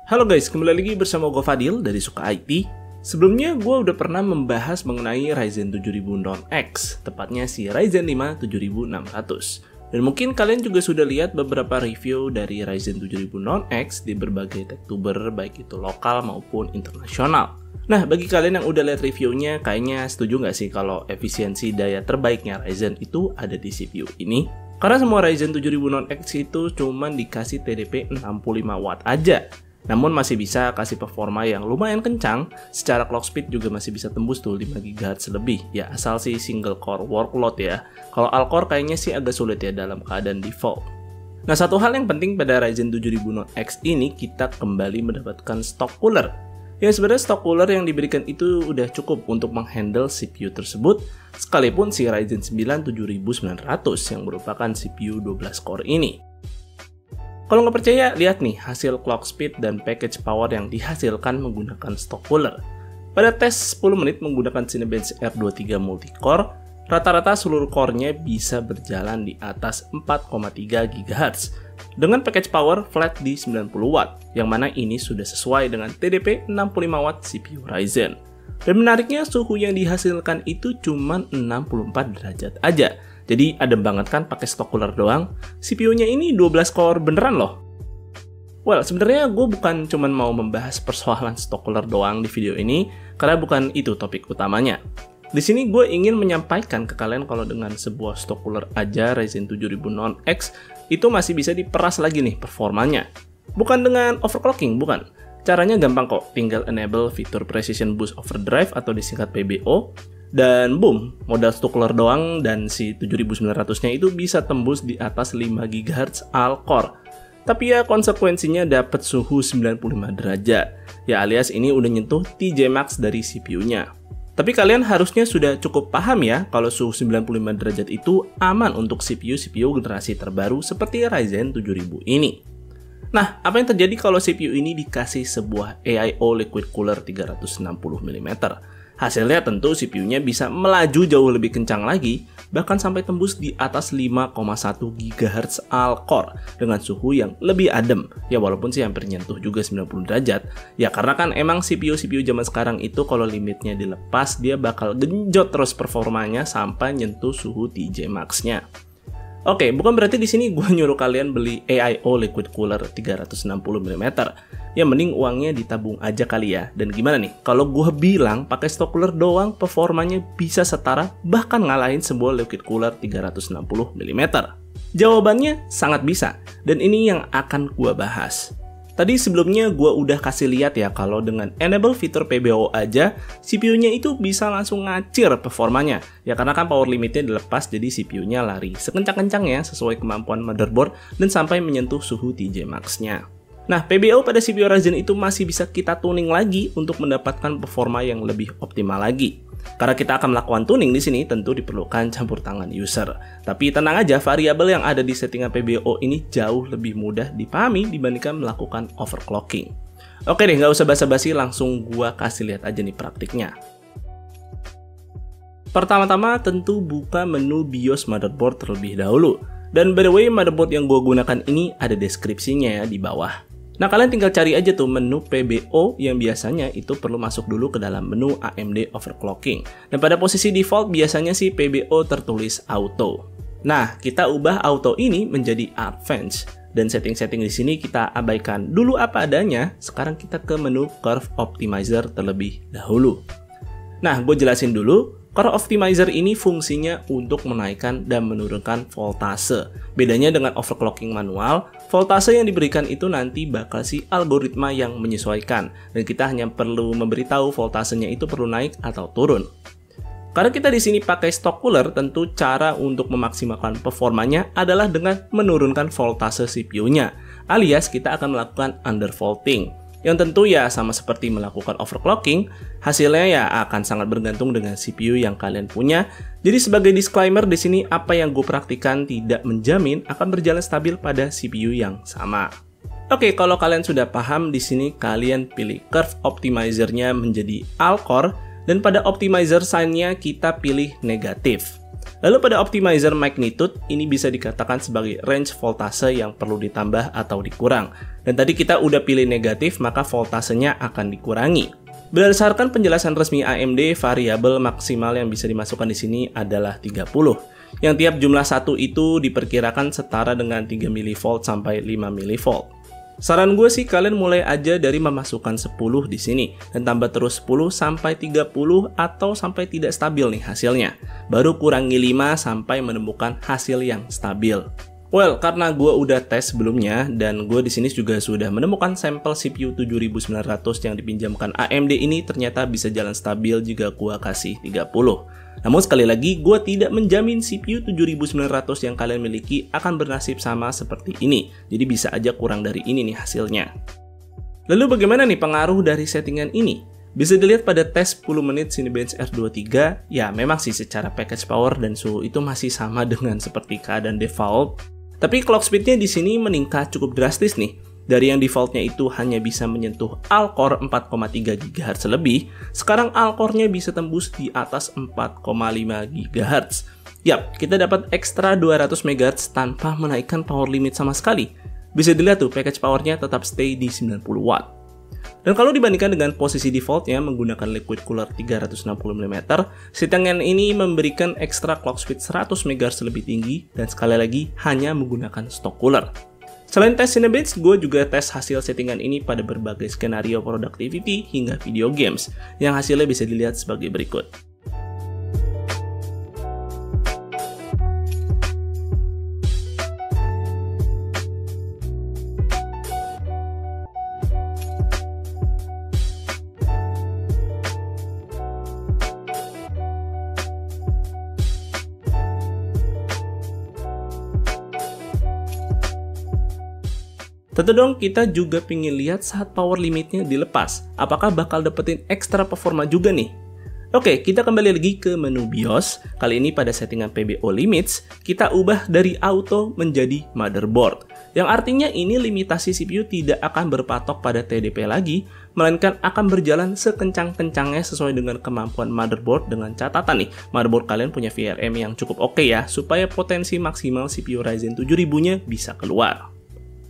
Halo guys, kembali lagi bersama gue Fadil dari Suka IT. Sebelumnya gue udah pernah membahas mengenai Ryzen 7000 Non-X, tepatnya si Ryzen 5 7600. Dan mungkin kalian juga sudah lihat beberapa review dari Ryzen 7000 Non-X di berbagai techtuber, baik itu lokal maupun internasional. Nah, bagi kalian yang udah lihat reviewnya, kayaknya setuju nggak sih kalau efisiensi daya terbaiknya Ryzen itu ada di CPU ini? Karena semua Ryzen 7000 Non-X itu cuma dikasih TDP 65 watt aja. Namun masih bisa kasih performa yang lumayan kencang, secara clock speed juga masih bisa tembus tuh 5 GHz lebih, ya asal sih single core workload ya. Kalau all core kayaknya sih agak sulit ya dalam keadaan default. Nah, satu hal yang penting pada Ryzen 7000 Non-X ini, kita kembali mendapatkan stock cooler. Ya sebenarnya stock cooler yang diberikan itu udah cukup untuk menghandle CPU tersebut, sekalipun si Ryzen 9 7900 yang merupakan CPU 12 core ini. Kalau nggak percaya, lihat nih hasil clock speed dan package power yang dihasilkan menggunakan stock cooler. Pada tes 10 menit menggunakan Cinebench R23 multicore, rata-rata seluruh core-nya bisa berjalan di atas 4,3 GHz dengan package power flat di 90 watt, yang mana ini sudah sesuai dengan TDP 65 watt CPU Ryzen. Dan menariknya, suhu yang dihasilkan itu cuma 64 derajat aja. Jadi adem banget kan pakai stock cooler doang. CPU-nya ini 12 core beneran loh. Well, sebenarnya gue bukan cuman mau membahas persoalan stock cooler doang di video ini, karena bukan itu topik utamanya. Di sini gue ingin menyampaikan ke kalian kalau dengan sebuah stock cooler aja Ryzen 7000 Non-X itu masih bisa diperas lagi nih performanya. Bukan dengan overclocking, bukan. Caranya gampang kok, tinggal enable fitur Precision Boost Overdrive atau disingkat PBO. Dan boom, modal stock cooler doang dan si 7900-nya itu bisa tembus di atas 5 GHz all-core. Tapi ya konsekuensinya dapat suhu 95 derajat. Ya alias ini udah nyentuh TJ Max dari CPU-nya. Tapi kalian harusnya sudah cukup paham ya kalau suhu 95 derajat itu aman untuk CPU-CPU generasi terbaru seperti Ryzen 7000 ini. Nah, apa yang terjadi kalau CPU ini dikasih sebuah AIO liquid cooler 360 mm? Hasilnya tentu CPU-nya bisa melaju jauh lebih kencang lagi, bahkan sampai tembus di atas 5,1 GHz all-core dengan suhu yang lebih adem. Ya walaupun sih hampir nyentuh juga 90 derajat. Ya karena kan emang CPU-CPU zaman sekarang itu kalau limitnya dilepas, dia bakal genjot terus performanya sampai nyentuh suhu TJ Max-nya. Oke, bukan berarti di sini gue nyuruh kalian beli AIO liquid cooler 360 mm. Ya mending uangnya ditabung aja kali ya. Dan gimana nih, kalau gue bilang pakai stock cooler doang performanya bisa setara bahkan ngalahin sebuah liquid cooler 360 mm? Jawabannya sangat bisa, dan ini yang akan gue bahas. Tadi sebelumnya gue udah kasih lihat ya kalau dengan enable fitur PBO aja, CPU-nya itu bisa langsung ngacir performanya. Ya karena kan power limitnya dilepas, jadi CPU-nya lari sekencang-kencangnya sesuai kemampuan motherboard dan sampai menyentuh suhu TJ Max-nya. Nah, PBO pada CPU Ryzen itu masih bisa kita tuning lagi untuk mendapatkan performa yang lebih optimal lagi. Karena kita akan melakukan tuning di sini, tentu diperlukan campur tangan user. Tapi tenang aja, variabel yang ada di settingan PBO ini jauh lebih mudah dipahami dibandingkan melakukan overclocking. Oke deh, nggak usah basa-basi, langsung gua kasih lihat aja nih praktiknya. Pertama-tama tentu buka menu BIOS motherboard terlebih dahulu. Dan by the way, motherboard yang gua gunakan ini ada deskripsinya ya di bawah. Nah, kalian tinggal cari aja tuh menu PBO yang biasanya itu perlu masuk dulu ke dalam menu AMD overclocking. Dan pada posisi default biasanya sih PBO tertulis auto. Nah, kita ubah auto ini menjadi advanced. Dan setting-setting di sini kita abaikan dulu apa adanya. Sekarang kita ke menu Curve Optimizer terlebih dahulu. Nah, gue jelasin dulu. Curve Optimizer ini fungsinya untuk menaikkan dan menurunkan voltase. Bedanya dengan overclocking manual, voltase yang diberikan itu nanti bakal si algoritma yang menyesuaikan. Dan kita hanya perlu memberitahu voltasenya itu perlu naik atau turun. Karena kita di sini pakai stock cooler, tentu cara untuk memaksimalkan performanya adalah dengan menurunkan voltase CPU-nya. Alias kita akan melakukan undervolting. Yang tentu ya sama seperti melakukan overclocking, hasilnya ya akan sangat bergantung dengan CPU yang kalian punya. Jadi sebagai disclaimer di sini apa yang gue praktikan tidak menjamin akan berjalan stabil pada CPU yang sama. Oke, kalau kalian sudah paham di sini kalian pilih Curve Optimizer-nya menjadi all core dan pada optimizer sign-nya kita pilih negatif. Lalu pada optimizer magnitude, ini bisa dikatakan sebagai range voltase yang perlu ditambah atau dikurang. Dan tadi kita udah pilih negatif, maka voltasenya akan dikurangi. Berdasarkan penjelasan resmi AMD, variabel maksimal yang bisa dimasukkan di sini adalah 30. Yang tiap jumlah 1 itu diperkirakan setara dengan 3 mV sampai 5 mV. Saran gue sih kalian mulai aja dari memasukkan 10 di sini dan tambah terus 10 sampai 30 atau sampai tidak stabil nih hasilnya. Baru kurangi 5 sampai menemukan hasil yang stabil. Well, karena gue udah tes sebelumnya dan gue di sini juga sudah menemukan sampel CPU 7900 yang dipinjamkan AMD ini ternyata bisa jalan stabil jika gue kasih 30. Namun sekali lagi, gue tidak menjamin CPU 7900 yang kalian miliki akan bernasib sama seperti ini. Jadi bisa aja kurang dari ini nih hasilnya. Lalu bagaimana nih pengaruh dari settingan ini? Bisa dilihat pada tes 10 menit Cinebench R23, ya memang sih secara package power dan suhu itu masih sama dengan seperti keadaan default. Tapi clock speednya di sini meningkat cukup drastis nih. Dari yang defaultnya itu hanya bisa menyentuh Alcore 4,3 GHz lebih, sekarang Alcore-nya bisa tembus di atas 4,5 GHz. Yap, kita dapat ekstra 200 MHz tanpa menaikkan power limit sama sekali. Bisa dilihat tuh, package powernya tetap stay di 90 Watt. Dan kalau dibandingkan dengan posisi defaultnya menggunakan liquid cooler 360 mm, settingan ini memberikan ekstra clock speed 100 MHz lebih tinggi dan sekali lagi hanya menggunakan stock cooler. Selain tes Cinebench, gue juga tes hasil settingan ini pada berbagai skenario productivity hingga video games, yang hasilnya bisa dilihat sebagai berikut. Tentu dong kita juga pingin lihat saat power limitnya dilepas, apakah bakal dapetin ekstra performa juga nih? Oke, kita kembali lagi ke menu BIOS. Kali ini pada settingan PBO limits, kita ubah dari auto menjadi motherboard. Yang artinya ini limitasi CPU tidak akan berpatok pada TDP lagi, melainkan akan berjalan sekencang-kencangnya sesuai dengan kemampuan motherboard dengan catatan nih, motherboard kalian punya VRM yang cukup oke ya, supaya potensi maksimal CPU Ryzen 7000-nya bisa keluar.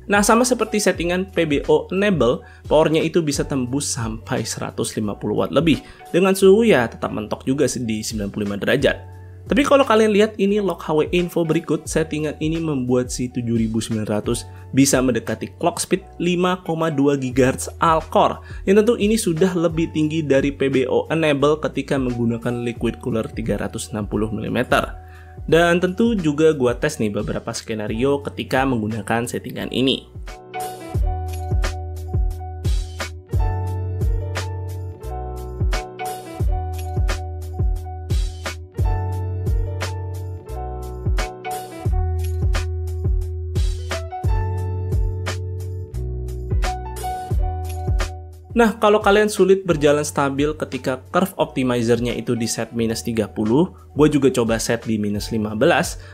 Nah, sama seperti settingan PBO Enable, powernya itu bisa tembus sampai 150 Watt lebih. Dengan suhu ya tetap mentok juga di 95 derajat. Tapi kalau kalian lihat ini log HW info berikut, settingan ini membuat si 7900 bisa mendekati clock speed 5,2 GHz Alcore. Yang tentu ini sudah lebih tinggi dari PBO Enable ketika menggunakan liquid cooler 360 mm. Dan tentu juga gua tes nih beberapa skenario ketika menggunakan settingan ini. Nah, kalau kalian sulit berjalan stabil ketika curve optimizernya itu di set minus 30, gue juga coba set di minus 15,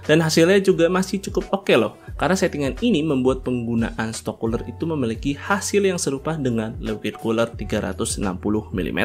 dan hasilnya juga masih cukup oke loh, karena settingan ini membuat penggunaan stock cooler itu memiliki hasil yang serupa dengan liquid cooler 360 mm.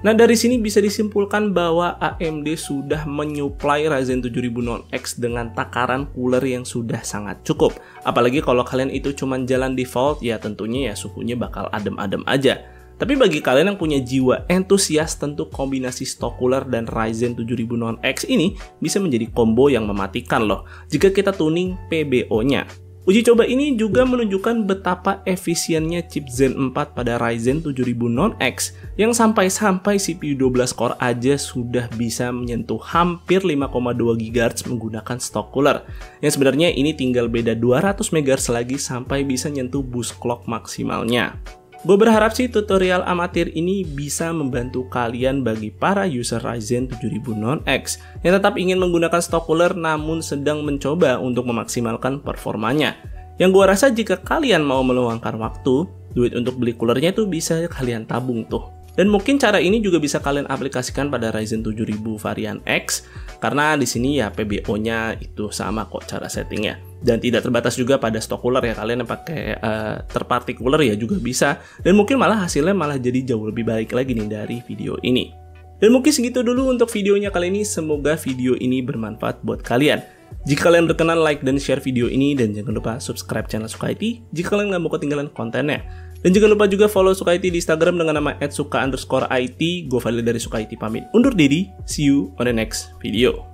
Nah, dari sini bisa disimpulkan bahwa AMD sudah menyuplai Ryzen 7000 Non-X dengan takaran cooler yang sudah sangat cukup. Apalagi kalau kalian itu cuma jalan default, ya tentunya ya suhunya bakal adem-adem aja. Tapi bagi kalian yang punya jiwa entusias, tentu kombinasi stock cooler dan Ryzen 7000 Non-X ini bisa menjadi combo yang mematikan loh, jika kita tuning PBO-nya. Uji coba ini juga menunjukkan betapa efisiennya chip Zen 4 pada Ryzen 7000 Non-X yang sampai-sampai CPU 12 core aja sudah bisa menyentuh hampir 5,2 GHz menggunakan stock cooler. Yang sebenarnya ini tinggal beda 200 MHz lagi sampai bisa nyentuh boost clock maksimalnya. Gue berharap sih tutorial amatir ini bisa membantu kalian bagi para user Ryzen 7000 Non-X yang tetap ingin menggunakan stock cooler namun sedang mencoba untuk memaksimalkan performanya. Yang gue rasa jika kalian mau meluangkan waktu, duit untuk beli coolernya itu bisa kalian tabung tuh. Dan mungkin cara ini juga bisa kalian aplikasikan pada Ryzen 7000 varian X, karena di sini ya PBO-nya itu sama kok cara settingnya. Dan tidak terbatas juga pada stock cooler ya, kalian yang pakai third party cooler ya juga bisa. Dan mungkin malah hasilnya malah jadi jauh lebih baik lagi nih dari video ini. Dan mungkin segitu dulu untuk videonya kali ini. Semoga video ini bermanfaat buat kalian. Jika kalian berkenan, like dan share video ini, dan jangan lupa subscribe channel Suka IT jika kalian nggak mau ketinggalan kontennya. Dan jangan lupa juga follow Suka IT di Instagram dengan nama @suka_it. Gue Fadil dari Suka IT pamit undur diri. See you on the next video.